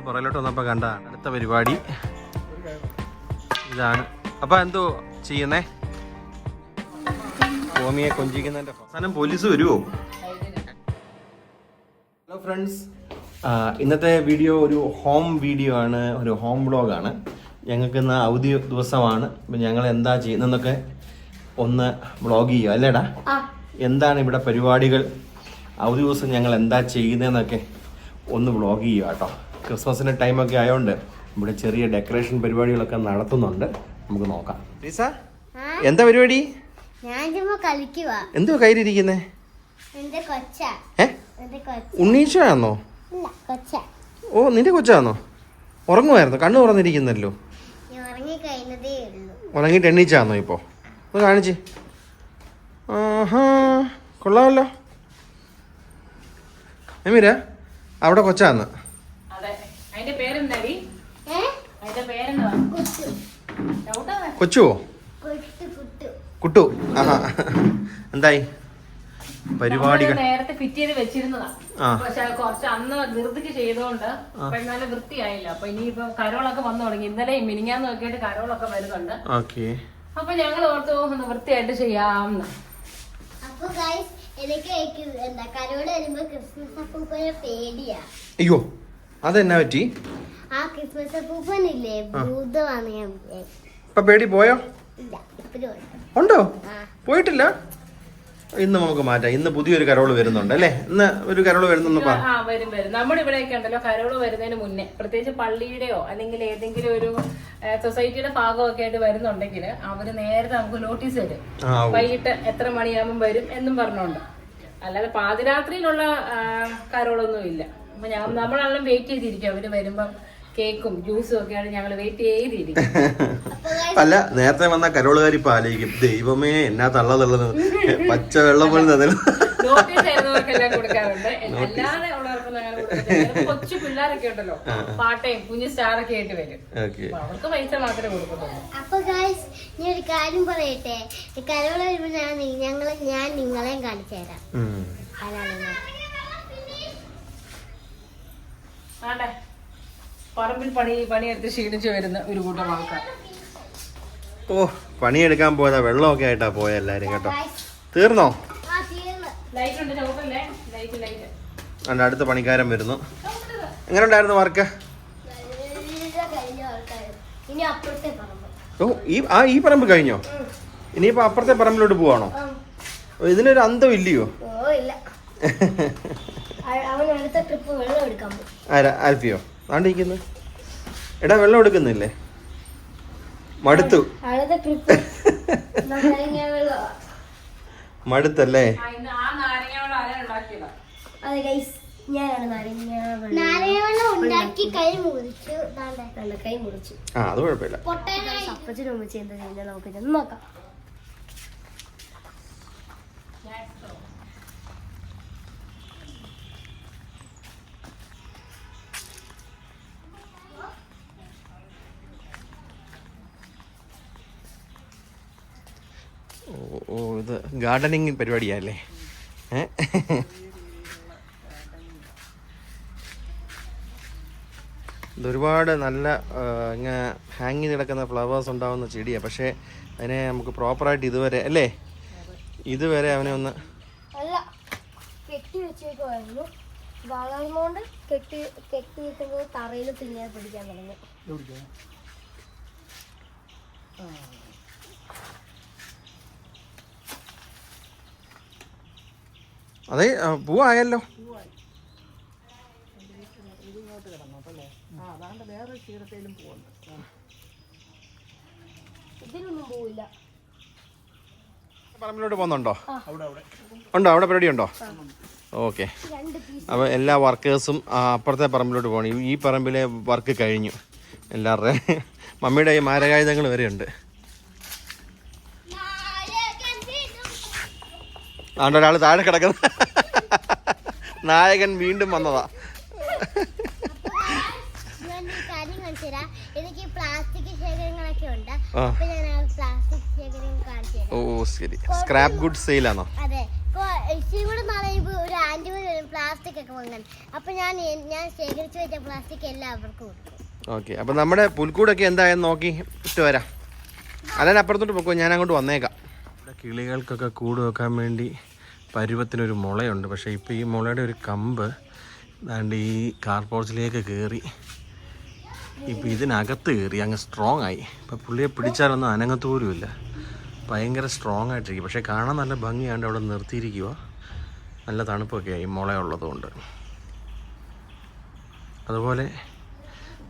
പുറകിലോട്ട് വന്നപ്പോൾ കണ്ട അടുത്ത പരിപാടി ഇതാണ്. അപ്പൊ എന്തോ ചെയ്യുന്നേ? ഭൂമിയെ കൊഞ്ചിക്കുന്നതിന്റെ അവസാനം പോലീസ് വരുമോ? ഹലോ ഫ്രണ്ട്സ്, ഇന്നത്തെ വീഡിയോ ഒരു ഹോം വീഡിയോ ആണ്, ഒരു ഹോം വ്ളോഗാണ്. ഞങ്ങൾക്ക് ഇന്ന് അവധി ദിവസമാണ്. അപ്പം ഞങ്ങൾ എന്താ ചെയ്യുന്നതെന്നൊക്കെ ഒന്ന് വ്ളോഗ് ചെയ്യുക അല്ലേടാ? എന്താണ് ഇവിടെ പരിപാടികൾ, അവധി ദിവസം ഞങ്ങൾ എന്താ ചെയ്യുന്നതെന്നൊക്കെ ഒന്ന് വ്ളോഗ് ചെയ്യുക കേട്ടോ. ക്രിസ്മസിൻ്റെ ടൈമൊക്കെ ആയതുകൊണ്ട് ഇവിടെ ചെറിയ ഡെക്കറേഷൻ പരിപാടികളൊക്കെ നടത്തുന്നുണ്ട്. നമുക്ക് നോക്കാം. ലീസ, എന്താ പരിപാടി? എന്തുവാ കയ്യിലിരിക്കുന്നേ? ഉണ്ണീച്ചയാണോ? ഓ, നിന്റെ കൊച്ചാണോ? ഉറങ്ങുമായിരുന്നു, കണ്ണു തുറന്നിരിക്കുന്നല്ലോ. ഉറങ്ങിയിട്ട് എണ്ണീച്ചാന്നോ ഇപ്പോ? ഒന്ന് കാണിച്ച്. ആഹാ, കൊള്ളാമല്ലോ. എമീര, അവിടെ കൊച്ചാന്ന്. കൊച്ചുവോ? കുട്ടു. ആഹാ, എന്തായി പരിപാടികൾ? നേരത്തെ ഫിറ്റ് ചെയ്ത് വെച്ചിരുന്നതാ, പക്ഷെ കുറച്ച് അന്ന് ധൃതിക്ക് ചെയ്തോണ്ട് നല്ല വൃത്തിയായില്ല. അപ്പൊ ഇനിയിപ്പോ കരോളൊക്കെ വന്നു തുടങ്ങി. ഇന്നലെ മിനിങ്ങാന്ന് നോക്കിയിട്ട് കരോളൊക്കെ വരുന്നുണ്ട്. അപ്പൊ ഞങ്ങൾ ഓർത്ത് ഒന്ന് വൃത്തിയായിട്ട് ചെയ്യാമെന്ന്. അയ്യോ, അതെന്നാ പറ്റി? ഇപ്പൊ പേടി പോയോ? ഉണ്ടോ? പോയിട്ടില്ല. ഇന്ന് നമുക്ക് മാറ്റാം. ഇന്ന് പുതിയൊരു കരോള് വരുന്നുണ്ട് അല്ലേ? ഇന്ന് ഒരു കരോള് വരുന്നു. വരും. നമ്മുടെ ഇവിടെയൊക്കെ ഉണ്ടല്ലോ കരോള് വരുന്നതിന് മുന്നേ, പ്രത്യേകിച്ച് പള്ളിയുടെയോ അല്ലെങ്കിൽ ഏതെങ്കിലും ഒരു സൊസൈറ്റിയുടെ ഭാഗമൊക്കെ ആയിട്ട് വരുന്നുണ്ടെങ്കിൽ അവര് നേരത്തെ നമുക്ക് നോട്ടീസ് തരും, വൈകിട്ട് എത്ര മണിയാകുമ്പോൾ വരും എന്നും പറഞ്ഞോണ്ട്. അല്ലാതെ പാതിരാത്രിയിലുള്ള കരോളൊന്നും ഇല്ല. അപ്പൊ നമ്മളെല്ലാം വെയിറ്റ് ചെയ്തിരിക്കും അവര് വരുമ്പം. കേക്കും ജ്യൂസും ഒക്കെയാണ് ഞങ്ങൾ വെയിറ്റ് ചെയ്തിരിക്കും. അല്ല, നേരത്തെ വന്ന കരോളുകാർ ഇപ്പൊ ആലോചിക്കും, ദൈവമേ എന്നാ തള്ളത് പച്ച വെള്ളം പോലെ നോട്ടീസ് കൊടുക്കാറുണ്ട്. അല്ലാതെ ഉള്ളവർക്കൊന്നും കൊച്ചു പിള്ളേരൊക്കെ ഉണ്ടല്ലോ, പാട്ടയും കുഞ്ഞു സ്റ്റാറൊക്കെ ആയിട്ട് വരും. അവർക്ക് പൈസ മാത്രമേ കൊടുക്കത്തുള്ളൂ. അപ്പൊ ഗൈസ്, ഞാൻ ഒരു കാര്യം പറയട്ടെ. കരോള വരുമ്പോ ഞാൻ നിങ്ങളെയും കാണിച്ചു തരാം. പറമ്പിൽ പണിയെടുത്ത് ക്ഷീണിച്ചു വരുന്ന ഒരു കൂട്ടം ആൾക്കാർ. ഓ, പണിയെടുക്കാൻ പോയതാ, വെള്ളമൊക്കെ ആയിട്ടാ പോയ എല്ലാരും കേട്ടോ. തീർന്നോ? അല്ല, അടുത്ത പണിക്കാരൻ വരുന്നു. എങ്ങനെ ഉണ്ടായിരുന്നു വർക്ക്? ഓ, ഈ പറമ്പ് കഴിഞ്ഞോ? ഇനിയിപ്പോ അപ്പുറത്തെ പറമ്പിലോട്ട് പോവാണോ? ഇതിനൊരു അന്തം ഇല്ലയോ? ആൽഫിയോ ആണ്ടിരിക്കുന്നു. എടാ, വെള്ളം എടുക്കുന്നില്ലേ? മടുത്തു. മടുത്തല്ലേ? അത് കുഴപ്പമില്ല. നോക്കാം. ഓ, ഇത് ഗാർഡനിങ് പരിപാടിയല്ലേ? ഇതൊരുപാട് നല്ല ഇങ്ങനെ ഹാങ് ചെയ്ത് കിടക്കുന്ന ഫ്ലവേഴ്സ് ഉണ്ടാവുന്ന ചെടിയാണ്. പക്ഷേ അതിനെ നമുക്ക് പ്രോപ്പറായിട്ട് ഇതുവരെ അല്ലേ, ഇതുവരെ അവനെ ഒന്ന് കെട്ടി വെച്ചേക്കുമായിരുന്നു. വളർന്നുകൊണ്ട് കെട്ടി വെക്കുമ്പോൾ തറയിൽ പിന്നെ പിടിക്കാൻ തുടങ്ങി. അതെ, പൂവായല്ലോ. ഇതിനൊന്നും പോവില്ല. പറമ്പിലോട്ട് പോകുന്നുണ്ടോ? ഉണ്ടോ? അവിടെ പരിപാടി ഉണ്ടോ? ഓക്കെ. അപ്പോൾ എല്ലാ വർക്കേഴ്സും അപ്പുറത്തെ പറമ്പിലോട്ട് പോകണം. ഈ പറമ്പിലെ വർക്ക് കഴിഞ്ഞു എല്ലാവരുടെയും. മമ്മിയുടെ ഈ മാരകായുധങ്ങൾ വരെ ഉണ്ട്. അതുകൊണ്ട് ഒരാൾ താഴെ കിടക്കുന്ന നായകൻ വീണ്ടും വന്നതാ. എനിക്ക് പ്ലാസ്റ്റിക് ശേഖരങ്ങളൊക്കെ ഉണ്ട്. ഓ ശരി, സ്ക്രാപ്പ് ഗുഡ് സെയിലാണോ? അതെ. ഇവിടെ നാളെ ഒരു ആന്റി പ്ലാസ്റ്റിക് പ്ലാസ്റ്റിക് ഒക്കെ വാങ്ങാൻ. അപ്പൊ ഞാൻ ശേഖരിച്ചു വെച്ച പ്ലാസ്റ്റിക് എല്ലാവർക്കും കൊടുക്കും. ഓക്കെ, അപ്പം നമ്മുടെ പുൽക്കൂടൊക്കെ എന്തായെന്ന് നോക്കി ഇട്ട് വരാം. അല്ലാതെ അപ്പുറത്തോട്ട് പോക്കോ, ഞാൻ അങ്ങോട്ട് വന്നേക്കാം. ഇവിടെ കിളികൾക്കൊക്കെ കൂട് വെക്കാൻ വേണ്ടി പരുവത്തിനൊരു മുളയുണ്ട്. പക്ഷേ ഇപ്പോൾ ഈ മുളയുടെ ഒരു കമ്പ് ദാണ്ട് ഈ കാർപോർച്ചിലേക്ക് കയറി, ഇപ്പോൾ ഇതിനകത്ത് കയറി അങ്ങ് സ്ട്രോങ് ആയി. ഇപ്പോൾ പുള്ളിയെ പിടിച്ചാലൊന്നും അനങ്ങത്തോലുമില്ല, ഭയങ്കര സ്ട്രോങ് ആയിട്ടിരിക്കും. പക്ഷേ കാണാൻ നല്ല ഭംഗിയാണ്ട് അവിടെ നിർത്തിയിരിക്കുക. നല്ല തണുപ്പൊക്കെ ആയി മുളയുള്ളതുകൊണ്ട്. അതുപോലെ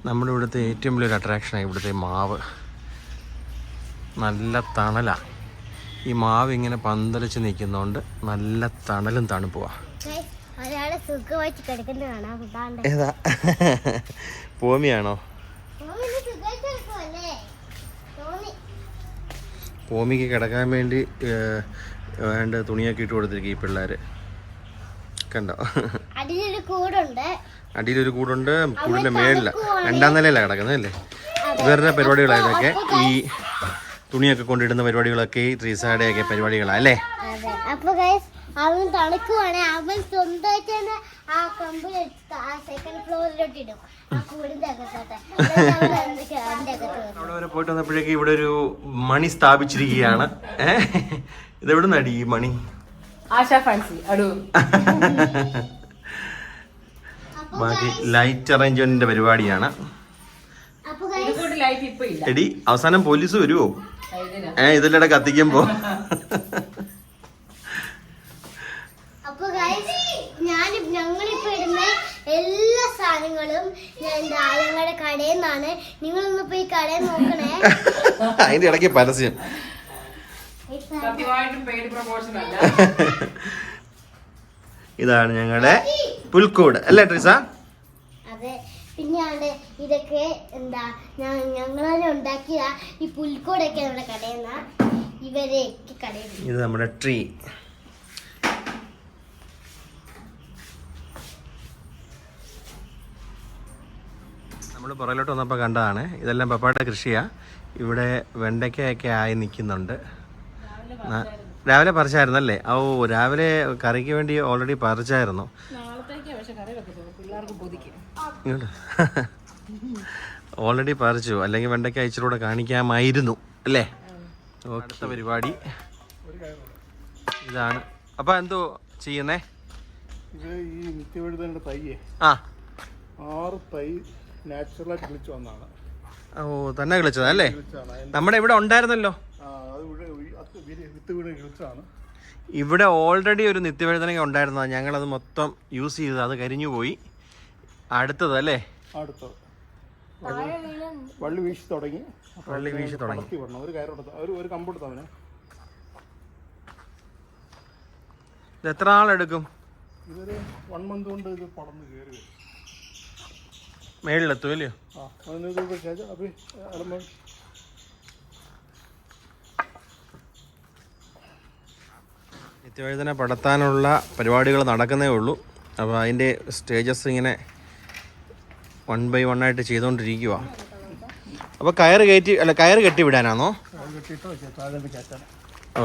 നമ്മുടെ ഇവിടുത്തെ ഏറ്റവും വലിയൊരു അട്രാക്ഷനായി ഇവിടുത്തെ മാവ്. നല്ല തണലാണ്. ഈ മാവ് ഇങ്ങനെ പന്തലിച്ച് നിൽക്കുന്നതുകൊണ്ട് നല്ല തണലും തണുപ്പുമാണ്. ഏതാ പോമിയാണോ? പോമിക്ക് കിടക്കാൻ വേണ്ടി വേണ്ട തുണിയൊക്കെ ഇട്ട് കൊടുത്തിരിക്കും ഈ പിള്ളേർ. കണ്ടോ, അടിയിലൊരു കൂടുണ്ട്. കൂടിൻ്റെ മേളില 2ാം നിലയിലാണ് കിടക്കുന്നത് അല്ലേ. ഇവരുടെ പരിപാടികളായതൊക്കെ ഈ തുണിയൊക്കെ കൊണ്ടിടുന്ന പരിപാടികളൊക്കെ ഈ ട്രീസാടെയൊക്കെ പരിപാടികളാണ് അല്ലേ. അപ്പൊ അവൻ തണുക്കുവാണ്. അവൻ സ്വന്തമായിട്ട് തന്നെ ആ കമ്പ് സെക്കൻഡ് ഫ്ലോറിലോട്ട് ഇടും, ആ കൂടിന്റെ അകത്തോട്ട്. അവിടെ വരെ പോയിട്ട് വന്നപ്പോഴേക്കും ഇവിടെ ഒരു മണി സ്ഥാപിച്ചിരിക്കുകയാണ്. ഇതെവിടെ നടി ഈ മണി? ആശാ ഫാൻസി അടൂർ. ബാക്കി ലൈറ്റ് അറേഞ്ച്മെന്റിന്റെ പരിപാടിയാണ്. എടി അവസാനം പോലീസ് വരുവോ? ഇതിലൂടെ കത്തിക്കുമ്പോ. ഞങ്ങളിപ്പോ ഇടുന്ന എല്ലാ സാധനങ്ങളും ഞങ്ങളുടെ കടയിൽ നിന്നാണ്. നിങ്ങളൊന്ന് പോയി കടയിൽ നോക്കണേ. അതിന്റെ ഇടയ്ക്ക് പരസ്യം. ഇതാണ് ഞങ്ങളുടെ പുൽക്കൂട് അല്ലേ ട്രീസ? അതെ. പിന്നെയാണ് ഇതൊക്കെ എന്താ ഞങ്ങളെ ഉണ്ടാക്കിയ ഈ പുൽക്കൂടൊക്കെ നമ്മുടെ കടയിൽ നിന്നാ. ഇവരെ കടയിൽ. ഇത് നമ്മുടെ ട്രീ. നമ്മൾ പുറകിലോട്ട് വന്നപ്പോൾ കണ്ടതാണ്. ഇതെല്ലാം പപ്പായുടെ കൃഷിയാണ്. ഇവിടെ വെണ്ടയ്ക്കയൊക്കെ ആയി നിൽക്കുന്നുണ്ട്. രാവിലെ പറിച്ചായിരുന്നല്ലേ? ഓ, രാവിലെ കറിക്ക് വേണ്ടി ഓൾറെഡി പറിച്ചായിരുന്നു. ഓൾറെഡി പറിച്ചു, അല്ലെങ്കിൽ വെണ്ടയ്ക്ക ഇച്ചിലൂടെ കാണിക്കാമായിരുന്നു അല്ലേ. അടുത്ത പരിപാടി ഇതാണ്. അപ്പൊ എന്തോ ചെയ്യുന്നേ? ഇത് ഈ നിത്യവഴുതന്റെ തൈയെ 6 തൈ നാച്ചുറലായിട്ട് കിളിച്ചു വന്നതാണ്. ഓ, തന്നെ കിളിച്ചതല്ലേ? നമ്മുടെ ഇവിടെ ഉണ്ടായിരുന്നല്ലോ. ഇവിടെ ഓൾറെഡി ഒരു നിത്യവഴുതനങ്ങ ഉണ്ടായിരുന്നതാണ്. ഞങ്ങളത് മൊത്തം യൂസ് ചെയ്തത്, അത് കരിഞ്ഞു പോയി. അടുത്തത് അല്ലേ? അടുത്തത് വള്ളി വീശി തുടങ്ങി. ഒരു കയറെടുത്ത ഒരു കമ്പെടുത്തവന്. ഇത് എത്ര നാളെടുക്കും? ഇതൊരു 1 മന്ത് കൊണ്ട് ഇത് പടർന്ന് കയറി വരും. മേളിലെത്തും അല്ലയോ? നിത്യവഴുതന പടർത്താനുള്ള പരിപാടികൾ നടക്കുന്നേ ഉള്ളൂ. അപ്പോൾ അതിൻ്റെ സ്റ്റേജസ് ഇങ്ങനെ 1 by 1 ആയിട്ട് ചെയ്തുകൊണ്ടിരിക്കുക. അപ്പോൾ കയറ് കെട്ടി വിടാനാണോ?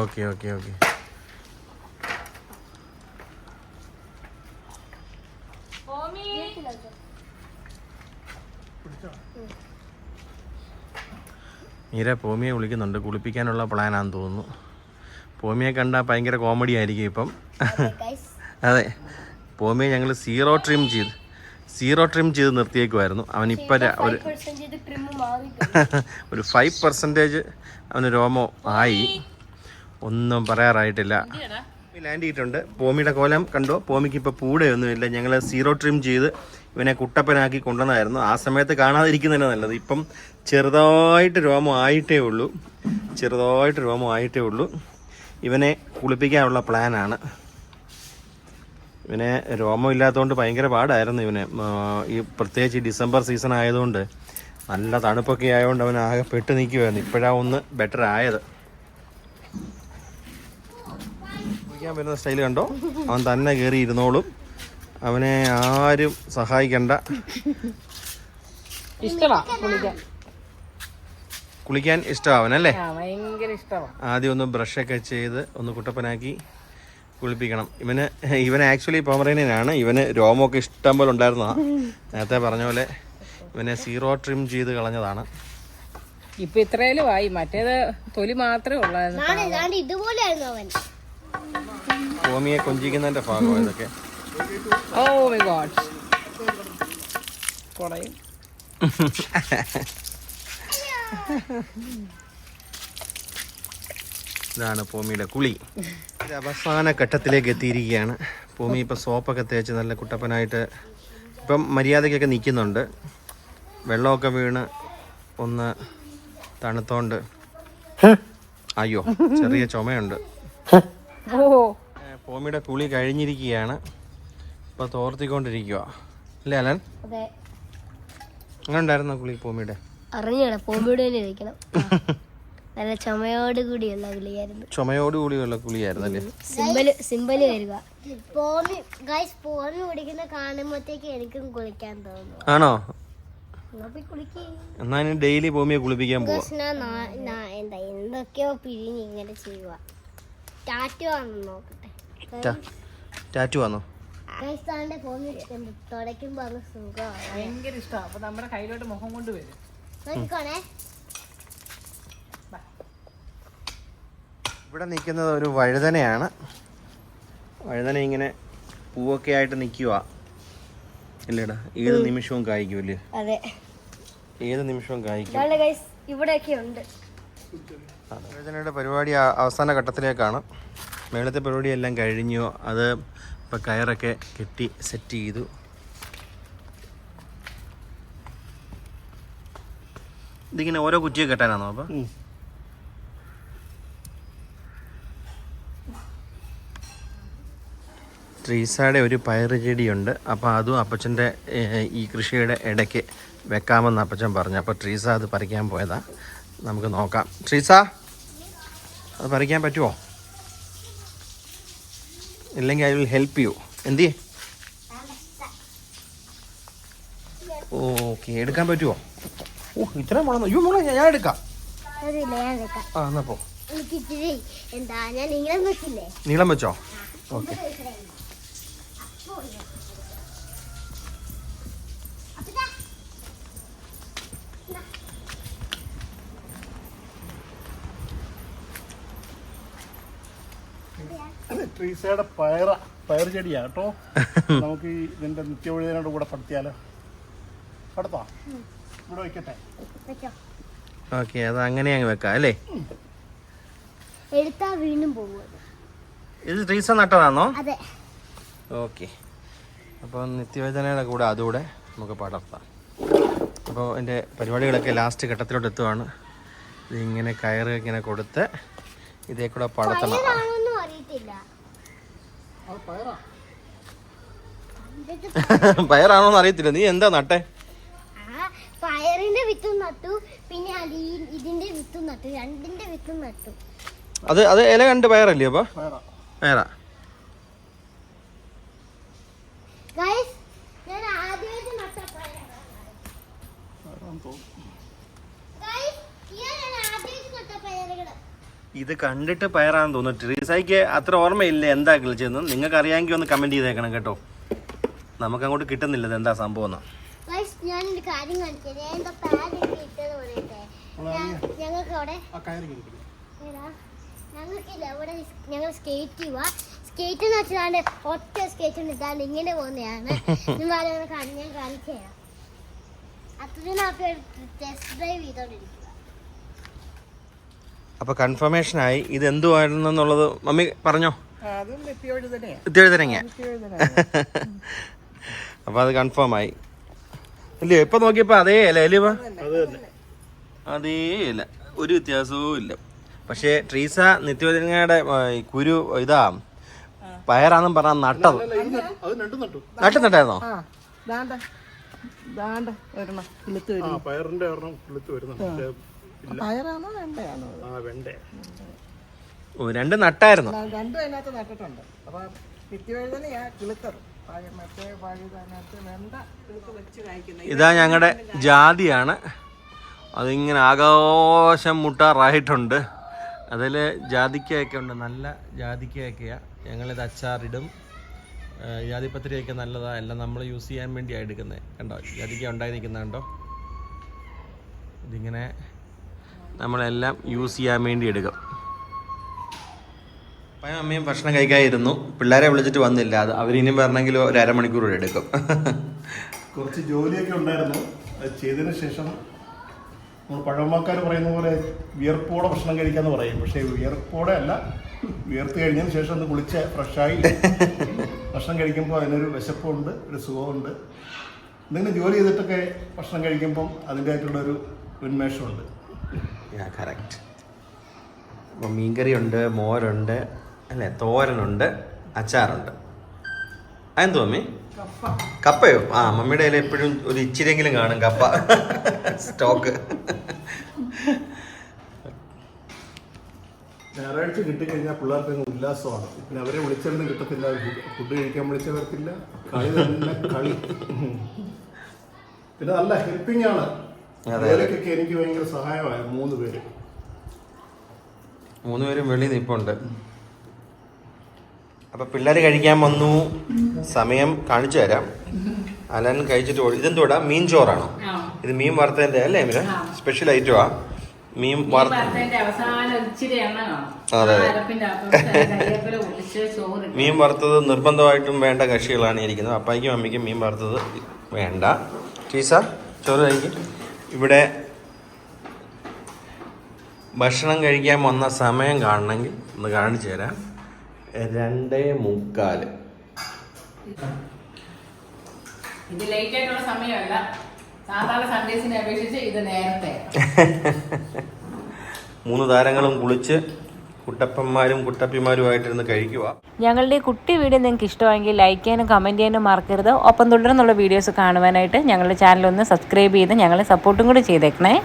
Okay okay okay. മീര പോമിയെ വിളിക്കുന്നുണ്ട്. കുളിപ്പിക്കാനുള്ള പ്ലാനാണെന്ന് തോന്നുന്നു. പോമിയെ കണ്ടാൽ ഭയങ്കര കോമഡി ആയിരിക്കും ഇപ്പം. അതെ, പോമിയെ ഞങ്ങൾ സീറോ ട്രിം ചെയ്ത് നിർത്തിയേക്കുമായിരുന്നു. അവനിപ്പോൾ ഒരു 5% അവന് രോമോ ആയി. ഒന്നും പറയാറായിട്ടില്ല. ലാൻഡ് ചെയ്തിട്ടുണ്ട്. പോമിയുടെ കോലം കണ്ടോ? പോമിക്ക് ഇപ്പോൾ പൂടയൊന്നുമില്ല. ഞങ്ങൾ സീറോ ട്രിം ചെയ്ത് ഇവനെ കുട്ടപ്പനാക്കി കൊണ്ടുവന്നായിരുന്നു. ആ സമയത്ത് കാണാതിരിക്കുന്നതന്നെ നല്ലത്. ഇപ്പം ചെറുതായിട്ട് രോമം ആയിട്ടേ ഉള്ളൂ. ഇവനെ കുളിപ്പിക്കാനുള്ള പ്ലാനാണ്. ഇവനെ രോമം ഇല്ലാത്തതുകൊണ്ട് ഭയങ്കര പാടായിരുന്നു ഇവനെ. ഈ പ്രത്യേകിച്ച് ഡിസംബർ സീസൺ ആയതുകൊണ്ട് നല്ല തണുപ്പൊക്കെ ആയതുകൊണ്ട് അവൻ ആകെ പെട്ട് നിൽക്കുമായിരുന്നു. ഇപ്പോഴാണ് ഒന്ന് ബെറ്റർ ആയത്. കുളിക്കാൻ വരുന്ന സ്റ്റൈൽ കണ്ടോ? അവൻ തന്നെ കയറി ഇരുന്നോളും. അവനെ ആരും സഹായിക്കണ്ട. കുളിക്കാൻ ഇഷ്ടമാവനല്ലേ? ഭയങ്കര ഇഷ്ടമാണ്. ആദ്യം ഒന്ന് ബ്രഷൊക്കെ ചെയ്ത് ഒന്ന് കുട്ടപ്പനാക്കി കുളിപ്പിക്കണം. ഇവന് ആക്ച്വലി പൊമറേനിയനാണ്. ഇവന് രോമമൊക്കെ ഇഷ്ടം പോലെ ഉണ്ടായിരുന്നതാണ്. നേരത്തെ പറഞ്ഞ പോലെ ഇവനെ 0 ട്രിം ചെയ്ത് കളഞ്ഞതാണ്. ഇപ്പൊ ഇത്രയിലും ആയി. മറ്റേത് തൊലി മാത്രമേ ഉള്ളായിരുന്നു. ഇതുപോലെയായിരുന്നു അവൻ. ഭൂമിയെ കൊഞ്ചിക്കുന്നതിന്റെ ഭാഗം ഇതൊക്കെ. Oh my God. കൊടയും. ഇതാണ് ഭൂമിയുടെ കുളി. അവസാന ഘട്ടത്തിലേക്ക് എത്തിയിരിക്കുകയാണ്. ഭൂമി ഇപ്പം സോപ്പൊക്കെ തേച്ച് നല്ല കുട്ടപ്പനായിട്ട് ഇപ്പം മര്യാദയ്ക്കൊക്കെ നിൽക്കുന്നുണ്ട്. വെള്ളമൊക്കെ വീണ് ഒന്ന് തണുത്തോണ്ട് അയ്യോ ചെറിയ ചുമയുണ്ട്. ഭൂമിയുടെ കുളി കഴിഞ്ഞിരിക്കുകയാണ്. ഇപ്പം തോർത്തിക്കൊണ്ടിരിക്കുക അല്ലേ അലൻ? അങ്ങനെ ഉണ്ടായിരുന്നോ കുളി ഭൂമിയുടെ? അറിഞ്ഞാണ് പോമിയുടെ ഇരിക്കണം. നല്ല ചുമയോട് കൂടിയുള്ള കുളിയായിരുന്നു. ചുമയോട് കൂടിയുള്ള കുളിയായിരുന്നു അല്ലേ? സിമ്പല് വരിക. പോമി കുടിക്കുന്ന കാണുമ്പോഴത്തേക്ക് എനിക്കും കുളിക്കാൻ തോന്നുന്നു. ആണോ? എന്നാ ഡെയിലി ഭൂമിയെ കുളിപ്പിക്കാൻ പോവാ. എന്താ എന്തൊക്കെയോ പിരിഞ്ഞ് ഇങ്ങനെ ചെയ്യുക. ടാറ്റു ആണെന്ന് നോക്കട്ടെ. ടാറ്റു ആണോ? തുടയ്ക്കുമ്പോ അത് സുഖമാണ്. ഭയങ്കര ഇഷ്ടമാണ്. അപ്പൊ നമ്മുടെ കയ്യിലോട്ട് മുഖം കൊണ്ട് വരും. നോക്കിക്കോണേ. ഇവിടെ നിൽക്കുന്നത് ഒരു വഴുതനയാണ്. വഴുതന ഇങ്ങനെ പൂവൊക്കെ ആയിട്ട് നിൽക്കുക ഇല്ലേടാ? ഏത് നിമിഷവും കായ്ക്കുമല്ലേ? അതെ, ഏത് നിമിഷവും കായ്ക്കും. ഇവിടെയൊക്കെ ഉണ്ട്. വഴുതനയുടെ പരിപാടി അവസാന ഘട്ടത്തിലേക്കാണ്. മേളത്തെ പരിപാടിയെല്ലാം കഴിഞ്ഞു. അത് ഇപ്പം കയറൊക്കെ കെട്ടി സെറ്റ് ചെയ്തു. ഇതിങ്ങനെ ഓരോ കുറ്റിയൊക്കെ കെട്ടാനാണോ? അപ്പം ട്രീസാടെ ഒരു പയറ് ചെടിയുണ്ട്. അപ്പോൾ അതും അപ്പച്ചൻ്റെ ഈ കൃഷിയുടെ ഇടയ്ക്ക് വെക്കാമെന്ന് അപ്പച്ചൻ പറഞ്ഞു. അപ്പോൾ ട്രീസ അത് പറിക്കാൻ പോയതാ. നമുക്ക് നോക്കാം. ട്രീസ അത് പറിക്കാൻ പറ്റുമോ? ഇല്ലെങ്കിൽ ഐ വിൽ ഹെൽപ്പ് യു. എന്തിയേ? ഓക്കെ, എടുക്കാൻ പറ്റുമോ? ഓ ഇത്രയും വേണം. അയ്യോ മോളെ ഞാൻ എടുക്കാം. ആ എന്നാ പോ. നീളം വെച്ചോ? ഓക്കെ. ട്രീസയുടെ പയർ ചെടിയാ കേട്ടോ. നമുക്ക് ഇതിന്റെ നിത്യവഴുതനോട് കൂടെ പടുത്തിയാലോ? പടുത്താ? ഇവിടെ വെക്കട്ടെ. ഓക്കെ, അത് അങ്ങനെ അങ്ങ് വെക്കാം അല്ലേ? എടുത്താ വീണ്ടും പോകും. ഇത് ട്രീസ നട്ടതാണോ? അതെ. ഓക്കെ, അപ്പോൾ നിത്യവേദനയുടെ കൂടെ അതുകൂടെ നമുക്ക് പടർത്താം. അപ്പോൾ എൻ്റെ പരിപാടികളൊക്കെ ലാസ്റ്റ് ഘട്ടത്തിലോട്ട് എത്തുവാണ്. ഇതിങ്ങനെ കയറ് ഇങ്ങനെ കൊടുത്ത് ഇതേ കൂടെ പടർത്തണം. പയറാണോന്ന് അറിയത്തില്ല. നീ എന്താ നട്ടെ? പയറിന്റെ വിത്തും നട്ടു, പിന്നെ ഇതിന്റെ വിത്തും നട്ടു, രണ്ടിന്റെ വിത്തും നട്ടു. അത് ഇല കണ്ട് പയറല്ലേ? അപ്പൊ പയറാ. ഇത് കണ്ടിട്ട് പയറാന്ന് തോന്നുന്നു. ട്രീസയ്ക്ക് അത്ര ഓർമ്മയില്ല എന്താ കളിച്ചതെന്ന്. നിങ്ങൾക്ക് അറിയാമെങ്കിൽ ഒന്ന് കമന്റ് ചെയ്തേക്കണം കേട്ടോ. നമുക്ക് അങ്ങോട്ട് കിട്ടുന്നില്ല ഇത് എന്താ സംഭവം എന്ന്. ഞാനൊരു കാര്യം കാണിച്ചത്. ഞങ്ങൾക്കില്ല ഇവിടെ ഞങ്ങൾ സ്കേറ്റ് ചെയ്യുക. സ്കേറ്റ് എന്ന് വെച്ചാൽ ഒറ്റ സ്കേറ്റ് ഇട്ടാൽ ഇങ്ങനെ പോകുന്നതാണ്. ഞാൻ കാണിച്ചു തരാം. അത്രയും ടെസ്റ്റ് ഡ്രൈവ് ചെയ്തോണ്ടിരിക്കുക. അപ്പൊ കൺഫർമേഷൻ ആയി. ഇത് എന്തുവായിരുന്നെന്നുള്ളത് മമ്മി പറഞ്ഞോ? നിത്യവഴുതനങ്ങ. അപ്പൊ അത് കൺഫേം ആയി ഇല്ലയോ? ഇപ്പൊ നോക്കിയപ്പോ അതേ അല്ലേ അല്ലേ? അതേ ഇല്ല, ഒരു വ്യത്യാസവും ഇല്ല. പക്ഷേ ട്രീസ നിത്യവഴുതനങ്ങയുടെ കുരു ഇതാ പയറാന്നും പറഞ്ഞ നട്ടത്. നട്ടായിരുന്നോ? പയറിന്റെ വരുന്നുണ്ട്. ഓ, രണ്ട് നട്ടായിരുന്നു. രണ്ടും അതിനകത്ത് നട്ടിട്ടുണ്ട്. അപ്പൊ നിത്യവഴുതനയാ കിളുത്തത്. ഇതാ ഞങ്ങളുടെ ജാതിയാണ്. അതിങ്ങനെ ആകാശം മുട്ടാറായിട്ടുണ്ട്. അതിൽ ജാതിക്കയൊക്കെ ഉണ്ട്, നല്ല ജാതിക്കയൊക്കെയാ. ഞങ്ങളിത് അച്ചാറിടും. ജാതിപത്രിയൊക്കെ നല്ലതാണ്, എല്ലാം നമ്മൾ യൂസ് ചെയ്യാൻ വേണ്ടിയാണ് എടുക്കുന്നത്. കണ്ടോ ജാതിക്ക ഉണ്ടായി നിൽക്കുന്ന കണ്ടോ. ഇതിങ്ങനെ നമ്മളെല്ലാം യൂസ് ചെയ്യാൻ വേണ്ടി എടുക്കും. അപ്പം അമ്മയും ഭക്ഷണം കഴിക്കാതിരുന്നു. പിള്ളേരെ വിളിച്ചിട്ട് വന്നില്ല. അത് അവരിനിയും വരണമെങ്കിൽ ഒരു അരമണിക്കൂർ കൂടെ എടുക്കും. കുറച്ച് ജോലിയൊക്കെ ഉണ്ടായിരുന്നു. അത് ചെയ്തതിന് ശേഷം നമ്മൾ പഴമക്കാർ പറയുന്ന പോലെ വിയർപ്പോടെ ഭക്ഷണം കഴിക്കാന്ന് പറയും. പക്ഷേ വിയർപ്പോടെ അല്ല, വിയർത്ത് കഴിഞ്ഞതിന് ശേഷം ഒന്ന് കുളിച്ച് ഫ്രഷായി ഭക്ഷണം കഴിക്കുമ്പോൾ അതിനൊരു വിശപ്പുണ്ട്, ഒരു സുഖമുണ്ട്. എന്തെങ്കിലും ജോലി ചെയ്തിട്ടൊക്കെ ഭക്ഷണം കഴിക്കുമ്പം അതിൻ്റെതായിട്ടുള്ളൊരു ഉന്മേഷമുണ്ട്. കറക്റ്റ്. അപ്പം മീൻകറിയുണ്ട്, മോരുണ്ട്, അല്ലേ, തോരനുണ്ട്, അച്ചാറുണ്ട്. അതെന്തോ മമ്മി? കപ്പയോ? ആ, മമ്മിയുടെ കയ്യിൽ എപ്പോഴും ഒരു ഇച്ചിരിയെങ്കിലും കാണും കപ്പ സ്റ്റോക്ക്. ഞായറാഴ്ച കിട്ടിക്കഴിഞ്ഞാൽ പിള്ളേർക്ക് ഉല്ലാസമാണ്. പിന്നെ അവരെ വിളിച്ചവരും കിട്ടത്തില്ല, ഫുഡ് കഴിക്കാൻ വിളിച്ചവർക്കില്ല, കളി തന്നെ കളി. പിന്നെ നല്ല ഹെൽപ്പിംഗ് ആണ്. വേലക്കൊക്കെ എനിക്ക് ഭയങ്കര സഹായമായ 3 പേര്. 3 പേരും വെളിയിൽ നിൽപ്പുണ്ട്. അപ്പം പിള്ളേർ കഴിക്കാൻ വന്നു. സമയം കാണിച്ചു തരാം. അലൻ കഴിച്ചിട്ട് ഇതെന്തോടാ? മീൻ ചോറാണോ? ഇത് മീൻ വറുത്തതിൻ്റെ അല്ലേ മിര? സ്പെഷ്യൽ ഐറ്റമാ മീൻ വറുത്ത. അതെ, മീൻ വറുത്തത് നിർബന്ധമായിട്ടും വേണ്ട കക്ഷികളാണ് ഇരിക്കുന്നത്. അപ്പായ്ക്കും അമ്മയ്ക്കും മീൻ വറുത്തത് വേണ്ട. ടീസ ചോറ് കഴിക്കും. ഇവിടെ ഭക്ഷണം കഴിക്കാൻ വന്ന സമയം കാണണമെങ്കിൽ ഒന്ന് കാണിച്ചു തരാം. 2:45. ഇത് ലേറ്റ് ആയിട്ടുള്ള സമയമല്ല, സാധാരണ സൺഡേസിനെ അപേക്ഷിച്ച് ഇത് നേരത്തെ. 3 താരങ്ങളും കുളിച്ച് കുട്ടപ്പന്മാരും കുട്ടപ്പിമാരുമായിട്ടിരുന്ന് കഴിക്കുക. ഞങ്ങളുടെ കുട്ടി വീഡിയോ നിങ്ങൾക്ക് ഇഷ്ടമായെങ്കിൽ ലൈക്ക് ചെയ്യാനും കമൻറ്റ് ചെയ്യാനും മറക്കരുത്. ഒപ്പം തുടർന്നുള്ള വീഡിയോസ് കാണുവാനായിട്ട് ഞങ്ങളുടെ ചാനൽ ഒന്ന് സബ്സ്ക്രൈബ് ചെയ്ത് ഞങ്ങളെ സപ്പോർട്ടും കൂടി ചെയ്തേക്കണേ.